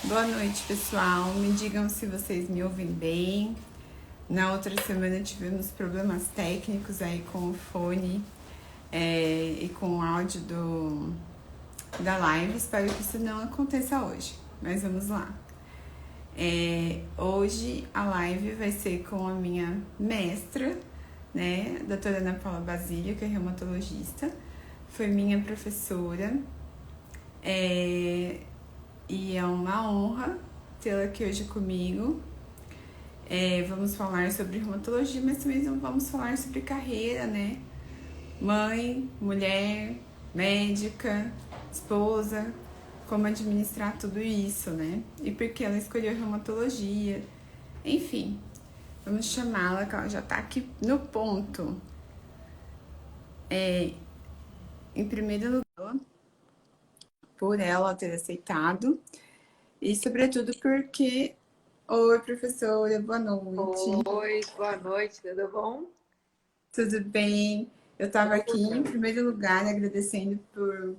Boa noite, pessoal. Me digam se vocês me ouvem bem. Na outra semana tivemos problemas técnicos aí com o fone e com o áudio da live. Espero que isso não aconteça hoje, mas vamos lá. Hoje a live vai ser com a minha mestra, né, a doutora Ana Paula Basílio, que é reumatologista. Foi minha professora. E é uma honra tê-la aqui hoje comigo. Vamos falar sobre reumatologia, mas também vamos falar sobre carreira, né? Mãe, mulher, médica, esposa, como administrar tudo isso, né? E por que ela escolheu reumatologia. Enfim, vamos chamá-la, que ela já tá aqui no ponto. Em primeiro lugar, por ela ter aceitado, e sobretudo porque... Oi, professora, boa noite. Oi, boa noite, tudo bom? Tudo bem? Eu estava aqui, em Tudo. primeiro lugar, agradecendo por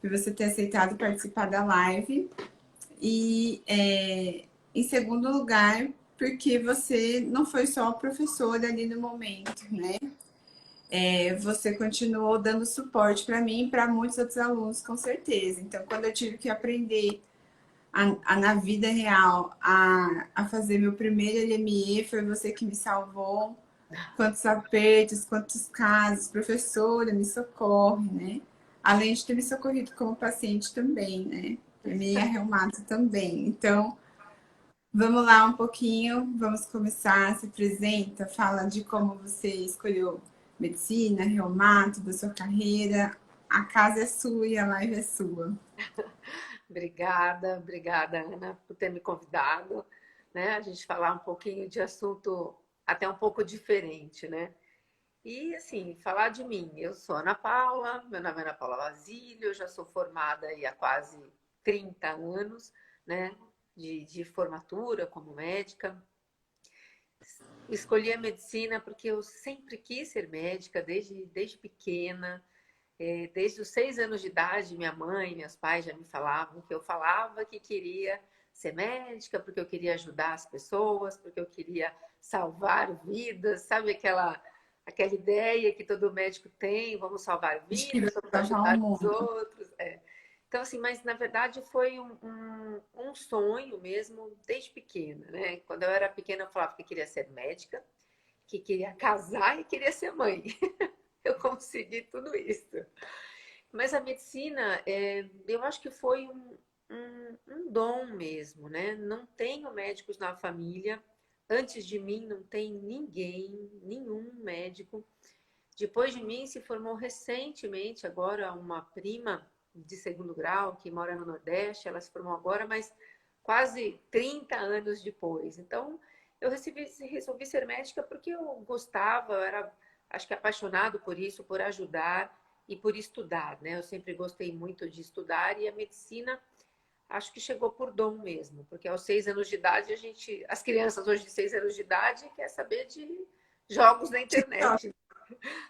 você ter aceitado participar da live. E, em segundo lugar, porque você não foi só professora ali no momento, né? Você continuou dando suporte para mim e para muitos outros alunos, com certeza. Então, quando eu tive que aprender na vida real a fazer meu primeiro LME, foi você que me salvou. Quantos apertos, quantos casos, professora, me socorre, né? Além de ter me socorrido como paciente também, né? Minha reumato também. Então, vamos lá um pouquinho, vamos começar, se apresenta, fala de como você escolheu medicina, reumato, da sua carreira. A casa é sua e a live é sua. Obrigada, Ana, por ter me convidado, né? A gente falar um pouquinho de assunto até um pouco diferente, né? E assim, falar de mim. Eu sou Ana Paula, meu nome é Ana Paula Basílio, eu já sou formada aí há quase 30 anos, né? De formatura como médica. Escolhi a medicina porque eu sempre quis ser médica, desde pequena. Desde os 6 anos de idade, minha mãe, meus pais já me falavam que eu falava que queria ser médica, porque eu queria ajudar as pessoas, porque eu queria salvar vidas, sabe aquela ideia que todo médico tem, vamos salvar De que vai vidas, vamos salvar o ajudar os mundo. outros. Então, assim, mas na verdade foi um sonho mesmo desde pequena, né? Quando eu era pequena, eu falava que queria ser médica, que queria casar e queria ser mãe. Eu consegui tudo isso. Mas a medicina, eu acho que foi um dom mesmo, né? Não tenho médicos na família. Antes de mim não tem ninguém, nenhum médico. Depois de mim se formou recentemente agora uma prima de segundo grau que mora no Nordeste. Ela se formou agora, mas quase 30 anos depois. Então, eu resolvi ser médica porque eu gostava, eu era, acho que apaixonado por isso, por ajudar e por estudar, né? Eu sempre gostei muito de estudar e a medicina acho que chegou por dom mesmo, porque aos 6 anos de idade as crianças hoje de 6 anos de idade quer saber de jogos na internet.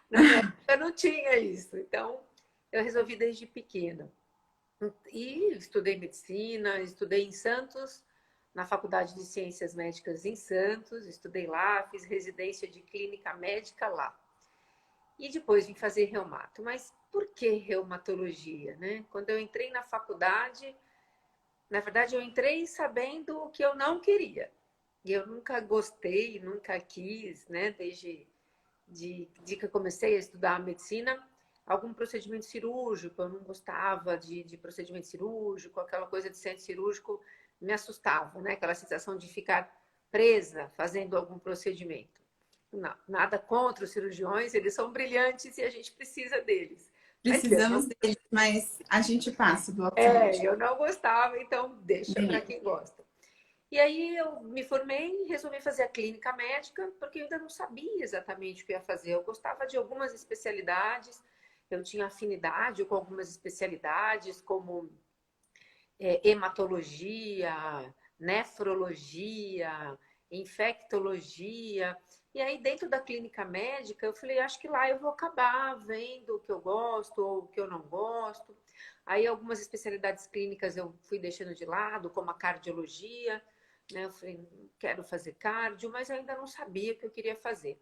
Na minha época não tinha isso, então eu resolvi desde pequena. E estudei medicina, estudei em Santos, na Faculdade de Ciências Médicas em Santos, estudei lá, fiz residência de clínica médica lá. E depois vim fazer reumato. Mas por que reumatologia, né? Quando eu entrei na faculdade, na verdade eu entrei sabendo o que eu não queria. E eu nunca gostei, nunca quis, né? De que eu comecei a estudar medicina, algum procedimento cirúrgico, eu não gostava de procedimento cirúrgico, aquela coisa de centro cirúrgico me assustava, né? Aquela sensação de ficar presa fazendo algum procedimento. Não, nada contra os cirurgiões, eles são brilhantes e a gente precisa deles. Mas eu Precisamos não, deles, mas a gente passa o bloco cirúrgico. eu não gostava, então deixa para Bem, quem gosta. E aí eu me formei e resolvi fazer a clínica médica, porque eu ainda não sabia exatamente o que ia fazer. Eu gostava de algumas especialidades, eu tinha afinidade com algumas especialidades, como hematologia, nefrologia, infectologia. E aí, dentro da clínica médica, eu falei, acho que lá eu vou acabar vendo o que eu gosto ou o que eu não gosto. Aí, algumas especialidades clínicas eu fui deixando de lado, como a cardiologia, né? Eu falei, não quero fazer cardio, mas eu ainda não sabia o que eu queria fazer.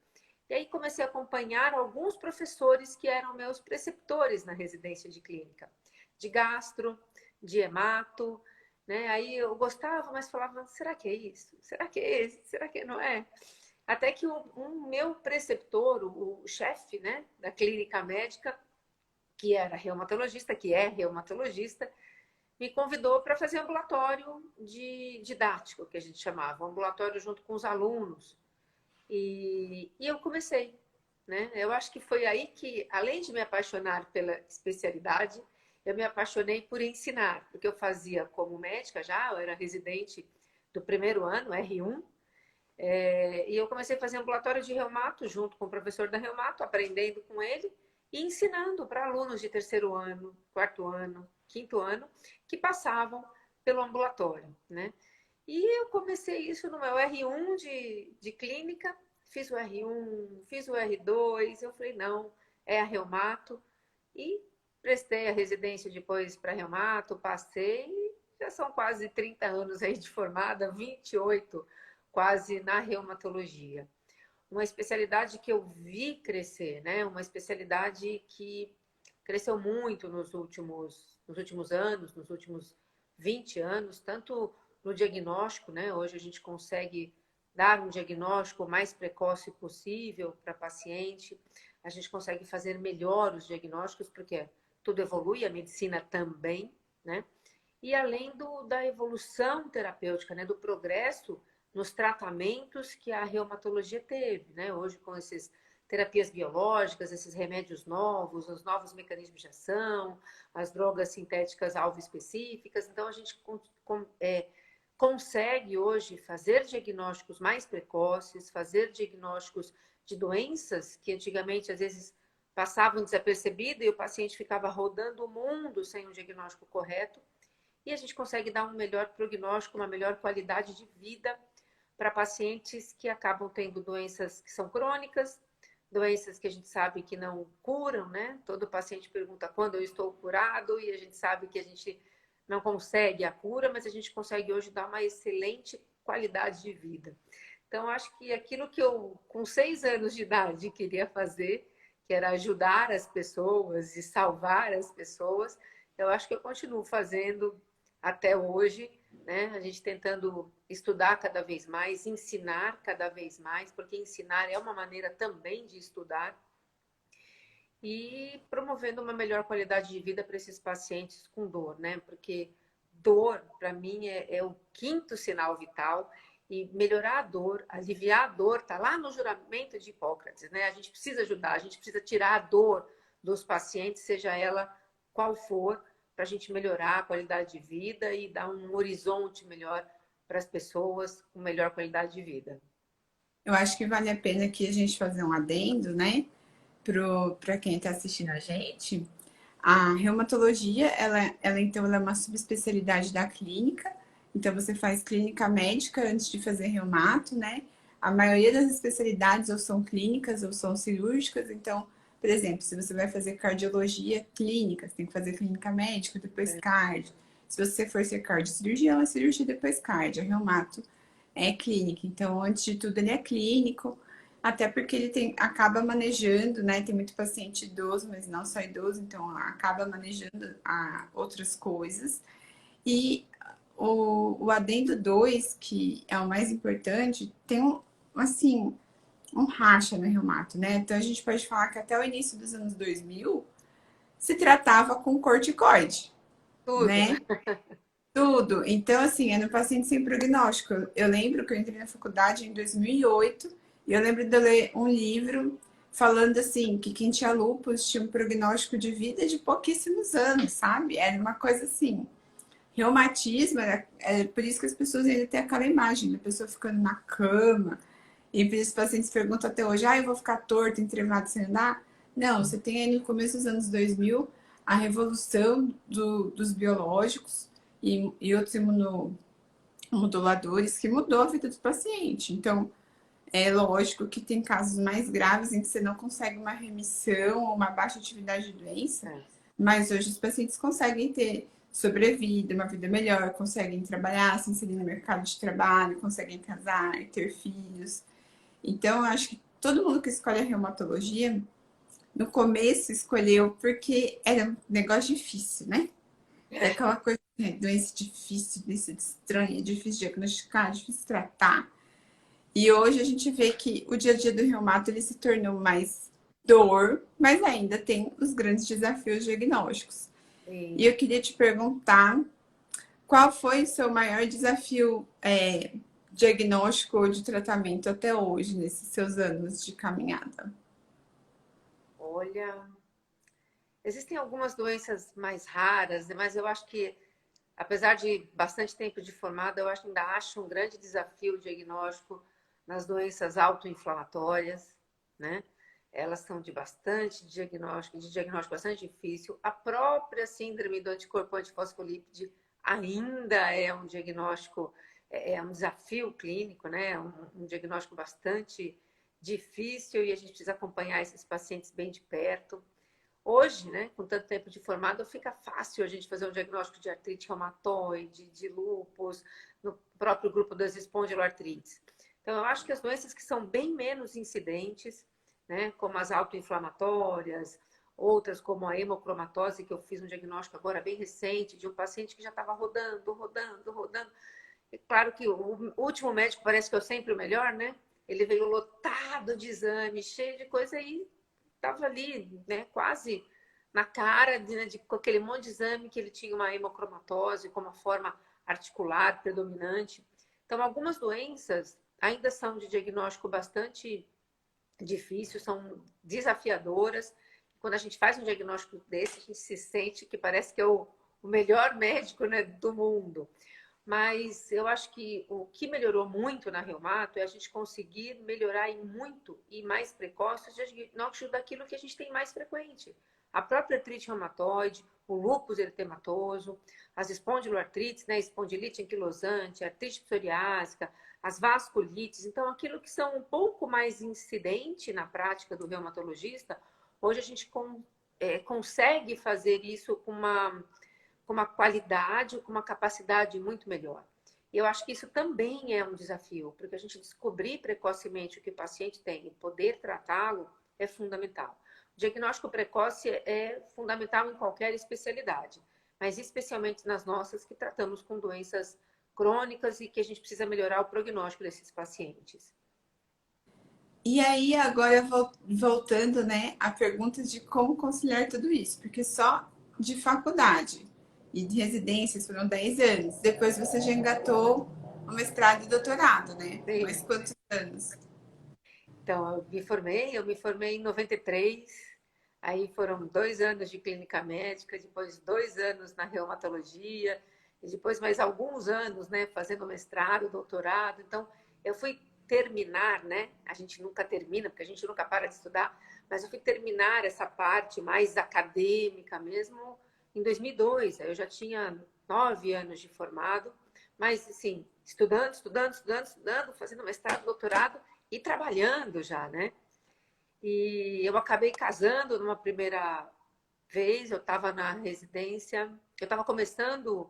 E aí, comecei a acompanhar alguns professores que eram meus preceptores na residência de clínica, de gastro, de hemato, né? Aí eu gostava, mas falava, será que é isso? Será que é esse? Será que não é? Até que um meu preceptor, o chefe, né, da clínica médica, que era reumatologista, que é reumatologista, me convidou para fazer ambulatório didático, que a gente chamava, um ambulatório junto com os alunos. E eu comecei, né? Eu acho que foi aí que, além de me apaixonar pela especialidade, eu me apaixonei por ensinar, porque eu fazia como médica já, eu era residente do primeiro ano, R1, e eu comecei a fazer ambulatório de reumato junto com o professor da reumato, aprendendo com ele e ensinando para alunos de terceiro ano, quarto ano, quinto ano, que passavam pelo ambulatório, né? E eu comecei isso no meu R1 de clínica, fiz o R1, fiz o R2, eu falei, não, é a reumato, e prestei a residência depois para reumato, passei, já são quase 30 anos aí de formada, 28 quase na reumatologia. Uma especialidade que eu vi crescer, né? Uma especialidade que cresceu muito nos últimos anos, nos últimos 20 anos, tanto no diagnóstico, né? Hoje a gente consegue dar um diagnóstico o mais precoce possível para paciente, a gente consegue fazer melhor os diagnósticos, porque tudo evolui, a medicina também, né? E além da evolução terapêutica, né? Do progresso nos tratamentos que a reumatologia teve, né? Hoje com essas terapias biológicas, esses remédios novos, os novos mecanismos de ação, as drogas sintéticas alvo específicas, então a gente consegue hoje fazer diagnósticos mais precoces, fazer diagnósticos de doenças que antigamente às vezes passavam desapercebido e o paciente ficava rodando o mundo sem um diagnóstico correto, e a gente consegue dar um melhor prognóstico, uma melhor qualidade de vida para pacientes que acabam tendo doenças que são crônicas, doenças que a gente sabe que não curam, né? Todo paciente pergunta quando eu estou curado e a gente sabe que a gente não consegue a cura, mas a gente consegue hoje dar uma excelente qualidade de vida. Então, acho que aquilo que eu, com 6 anos de idade, queria fazer, que era ajudar as pessoas e salvar as pessoas, eu acho que eu continuo fazendo até hoje, né? A gente tentando estudar cada vez mais, ensinar cada vez mais, porque ensinar é uma maneira também de estudar e promovendo uma melhor qualidade de vida para esses pacientes com dor, né? Porque dor, para mim, é o quinto sinal vital e melhorar a dor, aliviar a dor, tá lá no juramento de Hipócrates, né? A gente precisa ajudar, a gente precisa tirar a dor dos pacientes, seja ela qual for, para a gente melhorar a qualidade de vida e dar um horizonte melhor para as pessoas com melhor qualidade de vida. Eu acho que vale a pena aqui a gente fazer um adendo, né? Para quem está assistindo a gente. A reumatologia, então, ela é uma subespecialidade da clínica. Então, você faz clínica médica antes de fazer reumato, né? A maioria das especialidades ou são clínicas ou são cirúrgicas. Então, por exemplo, se você vai fazer cardiologia clínica, você tem que fazer clínica médica, depois cardio. Se você for ser cardiocirurgião, é cirurgia depois cardio. Reumato é clínica. Então, antes de tudo, ele é clínico. Até porque ele acaba manejando, né? Tem muito paciente idoso, mas não só idoso, então acaba manejando outras coisas. E o adendo 2, que é o mais importante, tem assim, um racha no reumato, né? Então a gente pode falar que até o início dos anos 2000 se tratava com corticoide, Tudo, né? né? Tudo. Então, assim, era um paciente sem prognóstico. Eu lembro que eu entrei na faculdade em 2008 e eu lembro de eu ler um livro falando assim que quem tinha lúpus tinha um prognóstico de vida de pouquíssimos anos, sabe? Era uma coisa assim. Reumatismo, é por isso que as pessoas ainda têm aquela imagem da pessoa ficando na cama. E por isso os pacientes perguntam até hoje, eu vou ficar torto, entrevado sem andar? Não, você tem aí no começo dos anos 2000 a revolução dos biológicos e outros imunomoduladores que mudou a vida do paciente. Então, É lógico que tem casos mais graves em que você não consegue uma remissão ou uma baixa atividade de doença, É. mas hoje os pacientes conseguem ter sobrevida, uma vida melhor, conseguem trabalhar, se inserir no mercado de trabalho, conseguem casar, ter filhos. Então, eu acho que todo mundo que escolhe a reumatologia, no começo escolheu porque era um negócio difícil, né? É aquela coisa, doença difícil, doença estranha, difícil de diagnosticar, difícil de tratar. E hoje a gente vê que o dia a dia do reumato ele se tornou mais dor, mas ainda tem os grandes desafios diagnósticos. E Sim. eu queria te perguntar qual foi o seu maior desafio diagnóstico ou de tratamento até hoje, nesses seus anos de caminhada? Olha, existem algumas doenças mais raras, né, mas eu acho que, apesar de bastante tempo de formada, eu ainda acho um grande desafio o diagnóstico nas doenças autoinflamatórias, né? Elas são de diagnóstico bastante difícil. A própria síndrome do anticorpo antifosfolípide ainda é um diagnóstico, é um desafio clínico, né? Um diagnóstico bastante difícil e a gente precisa acompanhar esses pacientes bem de perto. Hoje, né, com tanto tempo de formado, fica fácil a gente fazer um diagnóstico de artrite reumatoide, de lúpus, no próprio grupo das espondiloartrites. Então, eu acho que as doenças que são bem menos incidentes, né, como as autoinflamatórias, outras como a hemocromatose, que eu fiz um diagnóstico agora bem recente, de um paciente que já estava rodando. E claro que o último médico parece que é sempre o melhor, né? Ele veio lotado de exame, cheio de coisa e estava ali, né, quase na cara com aquele monte de exame que ele tinha uma hemocromatose com uma forma articular predominante. Então, algumas doenças ainda são de diagnóstico bastante difícil, são desafiadoras. Quando a gente faz um diagnóstico desse, a gente se sente que parece que é o melhor médico, né, do mundo. Mas eu acho que o que melhorou muito na reumato é a gente conseguir melhorar em muito e mais precoce o diagnóstico daquilo que a gente tem mais frequente. A própria artrite reumatoide, o lúpus eritematoso, as espondiloartrites, né, espondilite anquilosante, artrite psoriásica, as vasculites. Então, aquilo que são um pouco mais incidente na prática do reumatologista, hoje a gente consegue fazer isso com uma qualidade, com uma capacidade muito melhor. E eu acho que isso também é um desafio, porque a gente descobrir precocemente o que o paciente tem e poder tratá-lo é fundamental. O diagnóstico precoce é fundamental em qualquer especialidade, mas especialmente nas nossas que tratamos com doenças crônicas e que a gente precisa melhorar o prognóstico desses pacientes. E aí, agora voltando, né, à pergunta de como conciliar tudo isso, porque só de faculdade e de residências foram 10 anos. Depois você já engatou o mestrado e doutorado, né? Mas Sim. quantos anos? Então, eu me formei em 93, aí foram 2 anos de clínica médica, depois 2 anos na reumatologia, e depois mais alguns anos, né, fazendo mestrado, doutorado. Então, eu fui terminar, né, a gente nunca termina, porque a gente nunca para de estudar, mas eu fui terminar essa parte mais acadêmica mesmo em 2002, aí eu já tinha 9 anos de formado, mas, assim, estudando, fazendo mestrado, doutorado, e trabalhando já, né? E eu acabei casando numa primeira vez, eu estava na residência, eu estava começando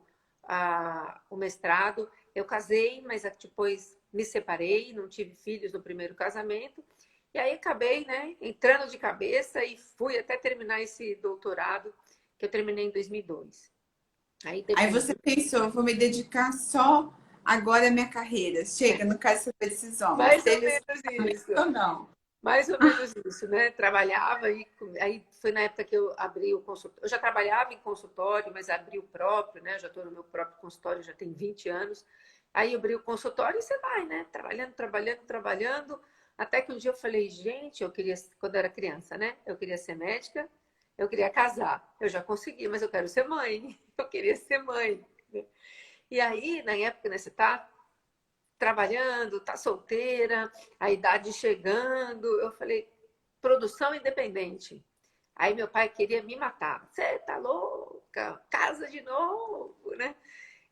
o mestrado, eu casei, mas depois me separei, não tive filhos no primeiro casamento, e aí acabei, né, entrando de cabeça e fui até terminar esse doutorado, que eu terminei em 2002. Aí Aí depois você pensou, vou me dedicar só agora à minha carreira. Chega, no caso, você foi decisão, mas mais ou teve esse menos pensamento isso. ou não? Mais ou menos isso, né? Trabalhava e aí foi na época que eu abri o consultório. Eu já trabalhava em consultório, mas abri o próprio, né? Eu já estou no meu próprio consultório, já tem 20 anos. Aí eu abri o consultório e você vai, né? Trabalhando, até que um dia eu falei, gente, eu queria, quando eu era criança, né? Eu queria ser médica, eu queria casar. Eu já consegui, mas eu quero ser mãe. Eu queria ser mãe, né? E aí, na época, né, você tá trabalhando, tá solteira, a idade chegando. Eu falei, produção independente. Aí meu pai queria me matar. Você tá louca? Casa de novo, né?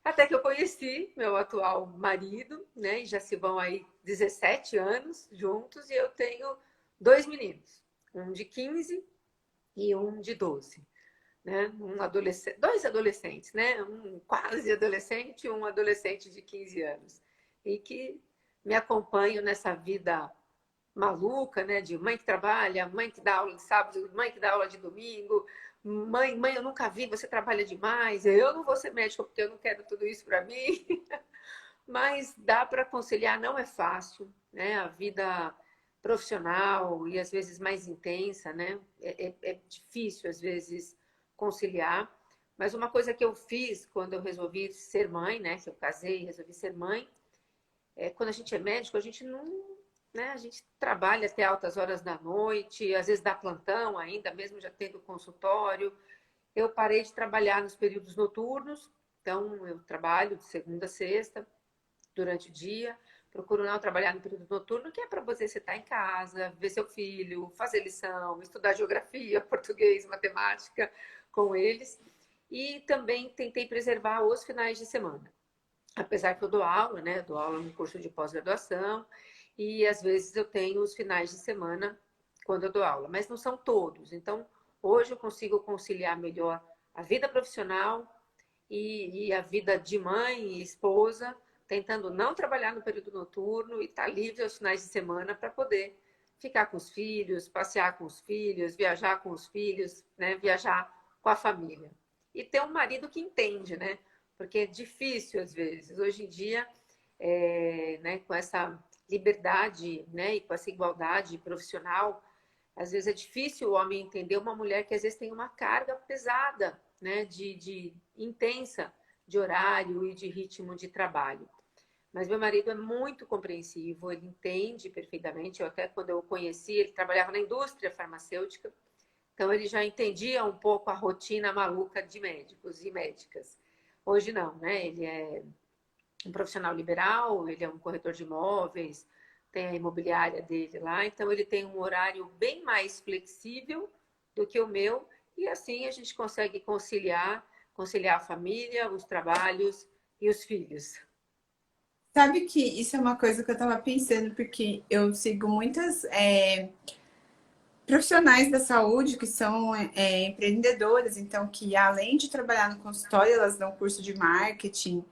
Até que eu conheci meu atual marido, né? E já se vão aí 17 anos juntos e eu tenho 2 meninos, um de 15 e um de 12, né? Dois adolescentes, né? Um quase adolescente e um adolescente de 15 anos. E que me acompanham nessa vida maluca, né? De mãe que trabalha, mãe que dá aula de sábado, mãe que dá aula de domingo. Mãe, eu nunca vi, você trabalha demais. Eu não vou ser médica porque eu não quero tudo isso para mim. Mas dá para conciliar, não é fácil, né? A vida profissional e às vezes mais intensa, né? É difícil às vezes conciliar. Mas uma coisa que eu fiz quando eu resolvi ser mãe, né? Que eu casei e resolvi ser mãe, quando a gente é médico, a gente não, né? A gente trabalha até altas horas da noite, às vezes dá plantão ainda, mesmo já tendo consultório. Eu parei de trabalhar nos períodos noturnos, então eu trabalho de segunda a sexta durante o dia. Procuro não trabalhar no período noturno, que é para você estar em casa, ver seu filho, fazer lição, estudar geografia, português, matemática com eles. E também tentei preservar os finais de semana. Apesar que eu dou aula, né? Dou aula no curso de pós-graduação e às vezes eu tenho os finais de semana quando eu dou aula, mas não são todos. Então, hoje eu consigo conciliar melhor a vida profissional e a vida de mãe e esposa, tentando não trabalhar no período noturno e estar livre aos finais de semana para poder ficar com os filhos, passear com os filhos, viajar com os filhos, né? Viajar com a família. E ter um marido que entende, né? Porque é difícil às vezes. Hoje em dia, né, com essa liberdade, né, e com essa igualdade profissional, às vezes é difícil o homem entender uma mulher que às vezes tem uma carga pesada, né, de intensa de horário e de ritmo de trabalho. Mas meu marido é muito compreensivo, ele entende perfeitamente. Eu até quando eu o conheci, ele trabalhava na indústria farmacêutica, então ele já entendia um pouco a rotina maluca de médicos e médicas. Hoje não, né? Ele é um profissional liberal, ele é um corretor de imóveis, tem a imobiliária dele lá, então ele tem um horário bem mais flexível do que o meu, e assim a gente consegue conciliar a família, os trabalhos e os filhos. Sabe que isso é uma coisa que eu estava pensando, porque eu sigo muitas profissionais da saúde que são empreendedoras, então que além de trabalhar no consultório, elas dão curso de marketing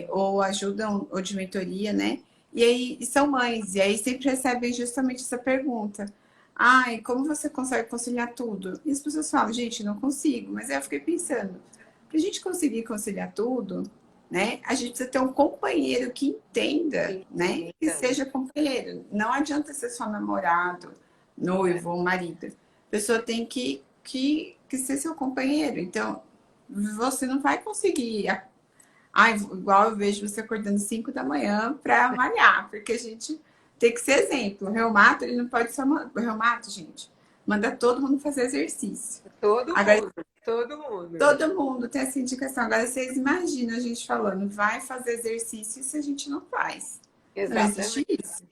ou ajudam ou de mentoria, né? E aí e são mães, e aí sempre recebem justamente essa pergunta. Ai, como você consegue conciliar tudo? E as pessoas falam, gente, não consigo. Mas aí eu fiquei pensando, para a gente conseguir conciliar tudo, né? A gente precisa ter um companheiro que entenda, né? Que Então, seja companheiro. Não adianta ser só namorado, noivo ou marido. A pessoa tem que ser seu companheiro. Então, você não vai conseguir. Ai, igual eu vejo você acordando 5 da manhã para malhar, porque a gente tem que ser exemplo. O reumato, ele não pode só. O reumato, gente, manda todo mundo fazer exercício. todo Agora, mundo, todo mundo. todo mundo tem essa indicação. Agora, vocês imaginam a gente falando, vai fazer exercício se a gente não faz. Não existe Exatamente. isso.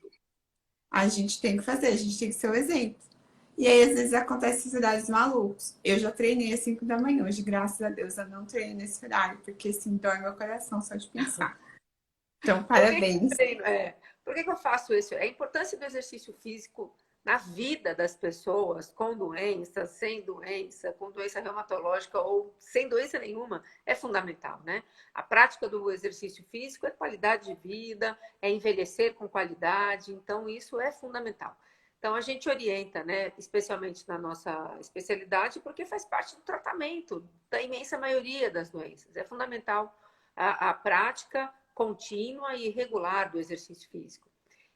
A gente tem que fazer, a gente tem que ser o exemplo. E aí, às vezes, acontece esses horários malucos. Eu já treinei às 5 da manhã. Hoje, graças a Deus, eu não treino nesse horário, porque assim, dói meu coração só de pensar. Então, Por que que eu parabéns. treino? Por que que eu faço isso? A importância do exercício físico na vida das pessoas, com doença, sem doença, com doença reumatológica ou sem doença nenhuma, é fundamental, né? A prática do exercício físico é qualidade de vida, é envelhecer com qualidade, então isso é fundamental. Então a gente orienta, né, especialmente na nossa especialidade, porque faz parte do tratamento da imensa maioria das doenças. É fundamental a prática contínua e regular do exercício físico.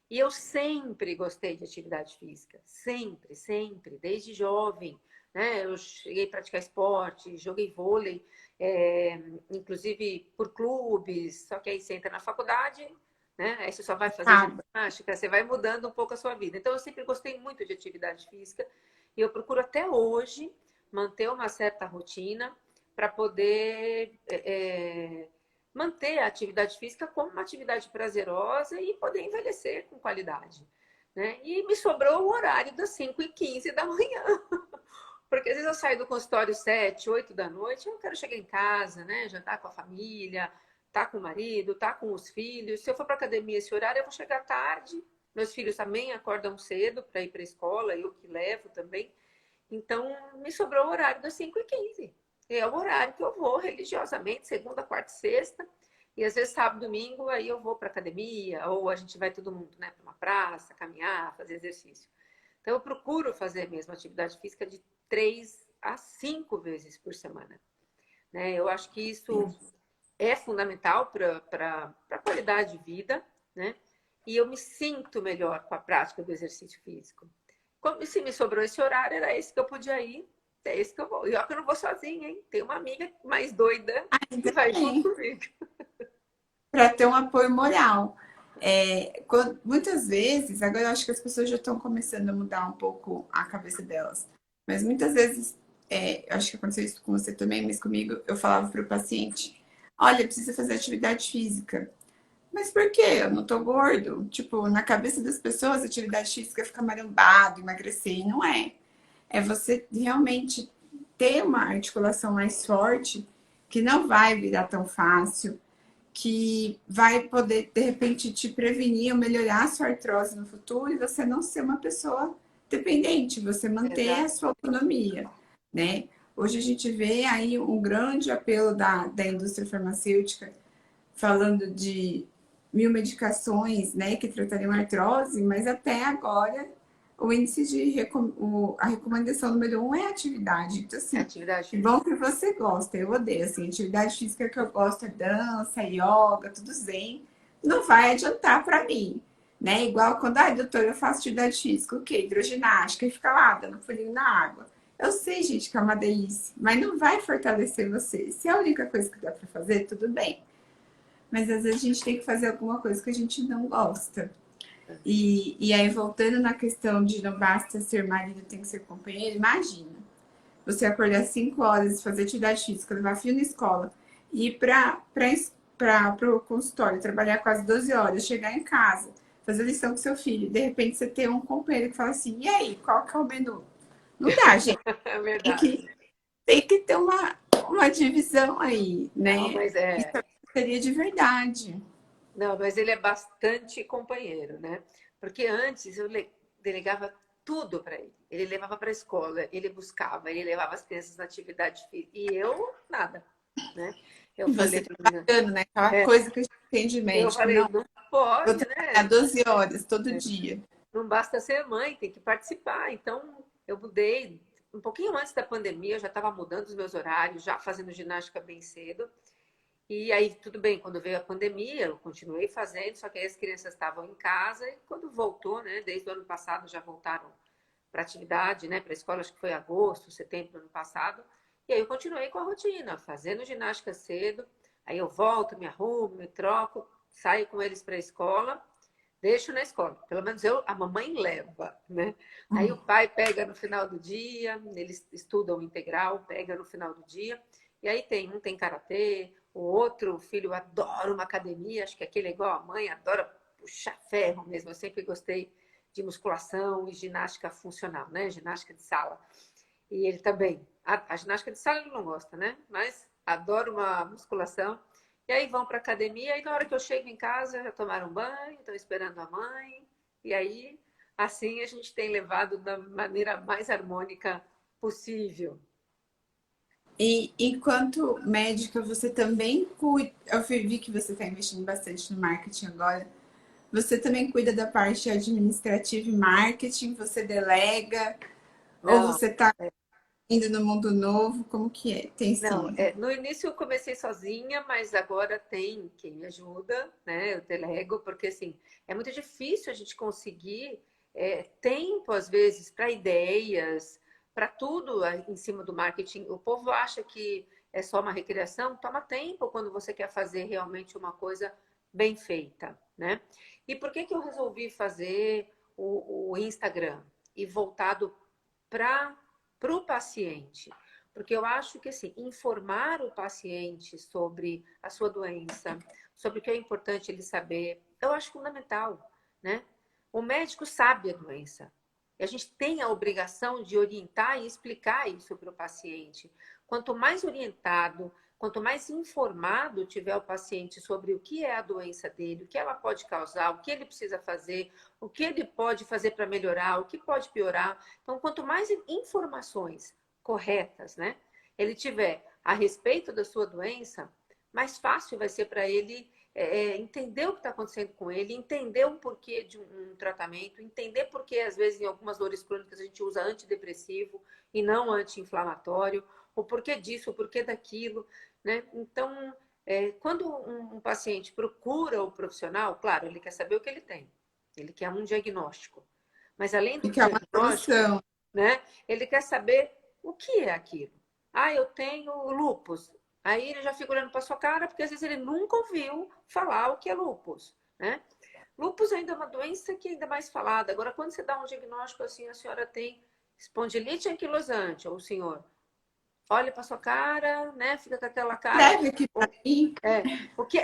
E eu sempre gostei de atividade física, sempre, sempre, desde jovem, né? Eu cheguei a praticar esporte, joguei vôlei, inclusive por clubes, só que aí você entra na faculdade, né? Aí você só vai fazer Ah, ginástica, você vai mudando um pouco a sua vida. Então eu sempre gostei muito de atividade física e eu procuro até hoje manter uma certa rotina para poder manter a atividade física como uma atividade prazerosa e poder envelhecer com qualidade. Né? E me sobrou o horário das 5h15 da manhã. Porque às vezes eu saio do consultório 7, 8 da noite, eu quero chegar em casa, né? Jantar com a família, tá com o marido, tá com os filhos. Se eu for para academia esse horário, eu vou chegar tarde. Meus filhos também acordam cedo para ir para a escola, eu que levo também. Então, me sobrou o horário das 5h15. É o horário que eu vou religiosamente, segunda, quarta e sexta. E às vezes sábado, domingo, aí eu vou para academia, ou a gente vai todo mundo, né, para uma praça, caminhar, fazer exercício. Então, eu procuro fazer mesmo atividade física de 3 a 5 vezes por semana. Né? Eu acho que isso é fundamental para a qualidade de vida, né? E eu me sinto melhor com a prática do exercício físico. Como se me sobrou esse horário, era esse que eu podia ir, é esse que eu vou. E olha que eu não vou sozinha, hein? Tem uma amiga mais doida que Ainda vai junto bem, comigo. para ter um apoio moral. Muitas vezes, agora eu acho que as pessoas já estão começando a mudar um pouco a cabeça delas, mas muitas vezes, eu acho que aconteceu isso com você também, mas comigo, eu falava para o paciente: olha, precisa fazer atividade física. Mas por quê? Eu não tô gordo. Tipo, na cabeça das pessoas, atividade física é ficar marambado, emagrecer, e não é. É você realmente ter uma articulação mais forte, que não vai virar tão fácil, que vai poder, de repente, te prevenir ou melhorar a sua artrose no futuro e você não ser uma pessoa dependente, você manter a Exato. sua autonomia, né? Hoje a gente vê aí um grande apelo da indústria farmacêutica falando de 1.000 medicações, né, que tratariam artrose, mas até agora o índice de a recomendação número 1 é atividade. Então, É assim, atividade que bom física. que você gosta, eu odeio, assim, atividade física que eu gosto é dança, yoga, tudo zen, não vai adiantar para mim, né? Igual quando, ai, doutor, eu faço atividade física, o quê? Hidroginástica, e fica lá dando pulinho na água. Eu sei, gente, que é uma delícia, mas não vai fortalecer você. Se é a única coisa que dá para fazer, tudo bem. Mas às vezes a gente tem que fazer alguma coisa que a gente não gosta. E aí, voltando na questão de não basta ser marido, tem que ser companheiro, imagina. Você acordar às 5 horas, fazer atividade física, levar filho na escola, e ir para o consultório, trabalhar quase 12 horas, chegar em casa, fazer lição com seu filho, de repente você tem um companheiro que fala assim, e aí, qual que é o menu? Não dá, gente. É Tem que, verdade. tem que ter uma divisão aí, Não, né? mas Isso é. seria de verdade. Não, mas ele é bastante companheiro, né? Porque antes eu delegava tudo para ele. Ele levava para a escola, ele buscava, ele levava as crianças na atividade física. E eu, nada, né? Eu E falei você para trabalhando, né? Aquela é, coisa que a gente tem de eu médico. Não, falei, não vou pode, trabalhar né? 12 horas todo dia. Não basta ser mãe, tem que participar. Então, eu mudei. Um pouquinho antes da pandemia, eu já estava mudando os meus horários, já fazendo ginástica bem cedo. E aí, tudo bem, quando veio a pandemia, eu continuei fazendo, só que aí as crianças estavam em casa e quando voltou, né, desde o ano passado já voltaram para atividade, né, para a escola, acho que foi agosto, setembro do ano passado. E aí eu continuei com a rotina, fazendo ginástica cedo. Aí eu volto, me arrumo, me troco, saio com eles para a escola, deixo na escola. Pelo menos eu, a mamãe leva, né? Aí o pai pega no final do dia, eles estudam integral, pega no final do dia. E aí um tem karatê, o outro filho adora uma academia, acho que aquele é igual a mãe, adora puxar ferro mesmo. Eu sempre gostei de musculação e ginástica funcional, né? Ginástica de sala. E ele também. A ginástica de sala ele não gosta, né? Mas adora uma musculação. E aí vão para academia, e na hora que eu chego em casa, já tomaram banho, estão esperando a mãe. E aí, assim a gente tem levado da maneira mais harmônica possível. E enquanto médica, você também cuida. Eu vi que você está investindo bastante no marketing agora. Você também cuida da parte administrativa e marketing? Você delega? Ou Não, você está indo no mundo novo? Como que é? Tem não, sim. no início eu comecei sozinha, mas agora tem quem me ajuda, né? Eu delego, porque assim, é muito difícil a gente conseguir tempo, às vezes, para ideias, para tudo em cima do marketing. O povo acha que é só uma recreação, toma tempo quando você quer fazer realmente uma coisa bem feita, né? E por que que eu resolvi fazer o Instagram e voltado para o paciente? Porque eu acho que assim, informar o paciente sobre a sua doença, sobre o que é importante ele saber, eu acho fundamental, né? O médico sabe a doença. E a gente tem a obrigação de orientar e explicar isso para o paciente. Quanto mais orientado, quanto mais informado tiver o paciente sobre o que é a doença dele, o que ela pode causar, o que ele precisa fazer, o que ele pode fazer para melhorar, o que pode piorar. Então, quanto mais informações corretas, né, ele tiver a respeito da sua doença, mais fácil vai ser para ele entender o que está acontecendo com ele, entender o porquê de um tratamento, entender porque, às vezes, em algumas dores crônicas a gente usa antidepressivo e não anti-inflamatório, o porquê disso, o porquê daquilo, né? Então, quando um paciente procura o profissional, claro, ele quer saber o que ele tem, ele quer um diagnóstico, mas além do E que é uma diagnóstico, solução. né, ele quer saber o que é aquilo. Ah, eu tenho lúpus. Aí ele já fica olhando para sua cara, porque às vezes ele nunca ouviu falar o que é lúpus, né? Lúpus ainda é uma doença que é ainda mais falada. Agora, quando você dá um diagnóstico assim, a senhora tem espondilite anquilosante, ou o senhor olha para sua cara, né? Fica com aquela cara. Escreve aqui para mim.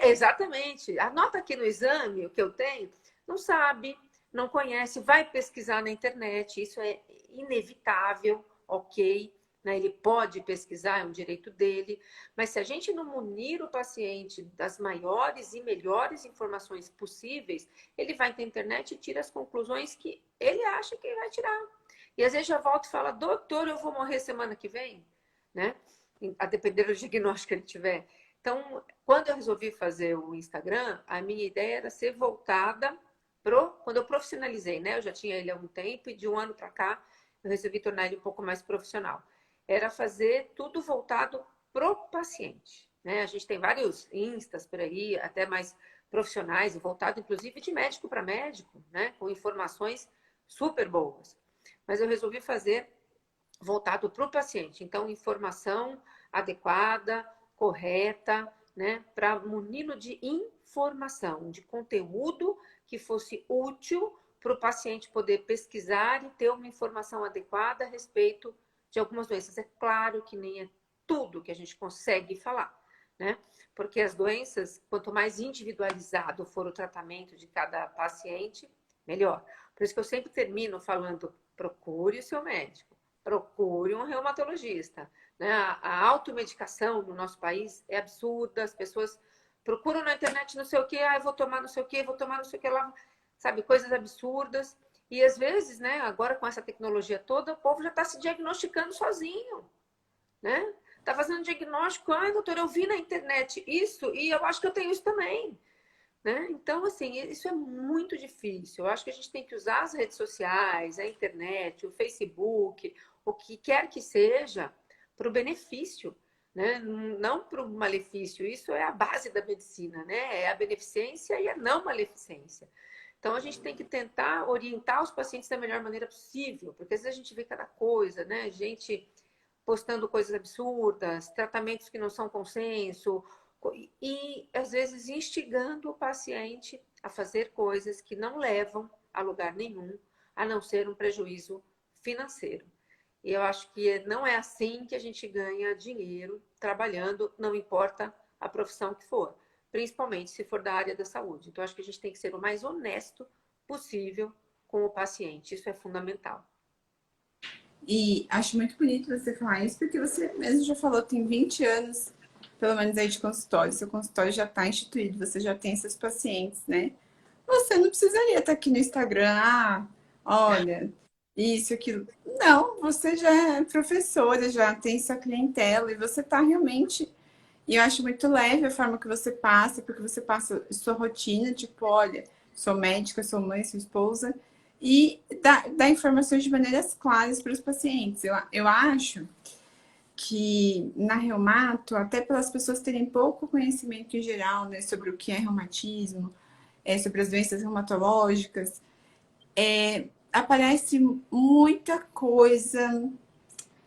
Exatamente. Anota aqui no exame o que eu tenho. Não sabe, não conhece, vai pesquisar na internet. Isso é inevitável, ok? Né? Ele pode pesquisar, é um direito dele. Mas se a gente não munir o paciente das maiores e melhores informações possíveis, ele vai na internet e tira as conclusões que ele acha que vai tirar. E às vezes já volta e fala, doutor, eu vou morrer semana que vem, né? A depender do diagnóstico que ele tiver. Então, quando eu resolvi fazer o Instagram, a minha ideia era ser voltada quando eu profissionalizei, né? Eu já tinha ele há um tempo e de um ano para cá eu resolvi tornar ele um pouco mais profissional. Era fazer tudo voltado pro paciente, né? A gente tem vários instas por aí, até mais profissionais, voltado inclusive de médico para médico, né? Com informações super boas. Mas eu resolvi fazer voltado para o paciente. Então, informação adequada, correta, né? Para muni-lo de informação, de conteúdo que fosse útil para o paciente poder pesquisar e ter uma informação adequada a respeito de algumas doenças. É claro que nem é tudo que a gente consegue falar, né? Porque as doenças, quanto mais individualizado for o tratamento de cada paciente, melhor. Por isso que eu sempre termino falando, procure o seu médico, procure um reumatologista, né? A automedicação no nosso país é absurda, as pessoas procuram na internet não sei o que, eu vou tomar não sei o que, vou tomar não sei o que lá, sabe, coisas absurdas. E às vezes, né, agora com essa tecnologia toda, o povo já está se diagnosticando sozinho, né? Tá fazendo diagnóstico, ai, doutor, eu vi na internet isso e eu acho que eu tenho isso também, né? Então, assim, isso é muito difícil. Eu acho que a gente tem que usar as redes sociais, a internet, o Facebook, o que quer que seja, para o benefício, né? Não para o malefício. Isso é a base da medicina, né? É a beneficência e a não maleficência. Então, a gente tem que tentar orientar os pacientes da melhor maneira possível, porque às vezes a gente vê cada coisa, né? Gente postando coisas absurdas, tratamentos que não são consenso, e às vezes instigando o paciente a fazer coisas que não levam a lugar nenhum, a não ser um prejuízo financeiro. E eu acho que não é assim que a gente ganha dinheiro trabalhando, não importa a profissão que for, principalmente se for da área da saúde. Então, acho que a gente tem que ser o mais honesto possível com o paciente. Isso é fundamental. E acho muito bonito você falar isso, porque você mesmo já falou, tem 20 anos, pelo menos aí de consultório. Seu consultório já está instituído, você já tem seus pacientes, né? Você não precisaria estar aqui no Instagram, olha, isso, aquilo. Não, você já é professora, já tem sua clientela e você está realmente. E eu acho muito leve a forma que você passa, porque você passa sua rotina, tipo, olha, sou médica, sou mãe, sou esposa, e dá informações de maneiras claras para os pacientes. Eu acho que na reumato, até pelas pessoas terem pouco conhecimento em geral, né, sobre o que é reumatismo, sobre as doenças reumatológicas, aparece muita coisa.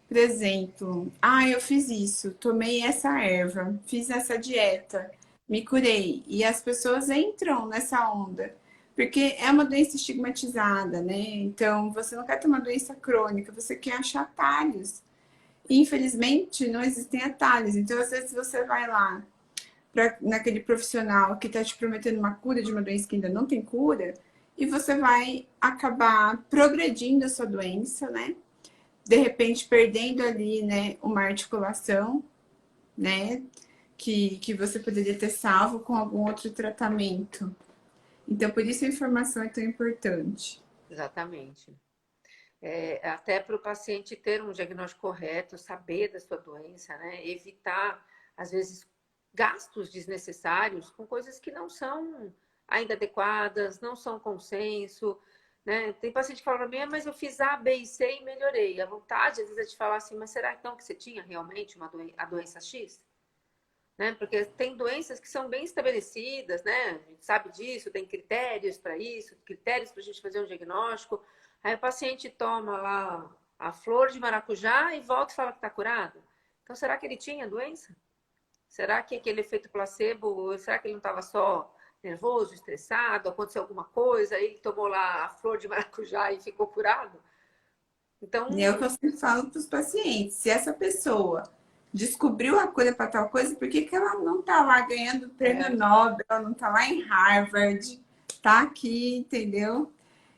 Por exemplo, eu fiz isso, tomei essa erva, fiz essa dieta, me curei. E as pessoas entram nessa onda, porque é uma doença estigmatizada, né? Então, você não quer ter uma doença crônica, você quer achar atalhos. E, infelizmente, não existem atalhos. Então, às vezes, você vai lá naquele profissional que está te prometendo uma cura de uma doença que ainda não tem cura, e você vai acabar progredindo a sua doença, né? De repente perdendo ali, né, uma articulação, né? que você poderia ter salvo com algum outro tratamento. Então, por isso a informação é tão importante. Exatamente. Até para o paciente ter um diagnóstico correto, saber da sua doença, né? Evitar, às vezes, gastos desnecessários com coisas que não são ainda adequadas, não são consenso, né? Tem paciente que fala para mim, mas eu fiz A, B e C e melhorei. A vontade, às vezes, é de falar assim, mas será então que você tinha realmente a doença X? Né? Porque tem doenças que são bem estabelecidas, né? A gente sabe disso, tem critérios para isso, critérios para a gente fazer um diagnóstico. Aí o paciente toma lá a flor de maracujá e volta e fala que está curado. Então, será que ele tinha doença? Será que aquele efeito placebo, será que ele não estava só nervoso, estressado, aconteceu alguma coisa, aí ele tomou lá a flor de maracujá e ficou curado? E é o Então, que eu sempre falo para os pacientes. Se essa pessoa descobriu a cura para tal coisa, por que ela não está lá ganhando prêmio Nobel, não está lá em Harvard, está aqui, entendeu?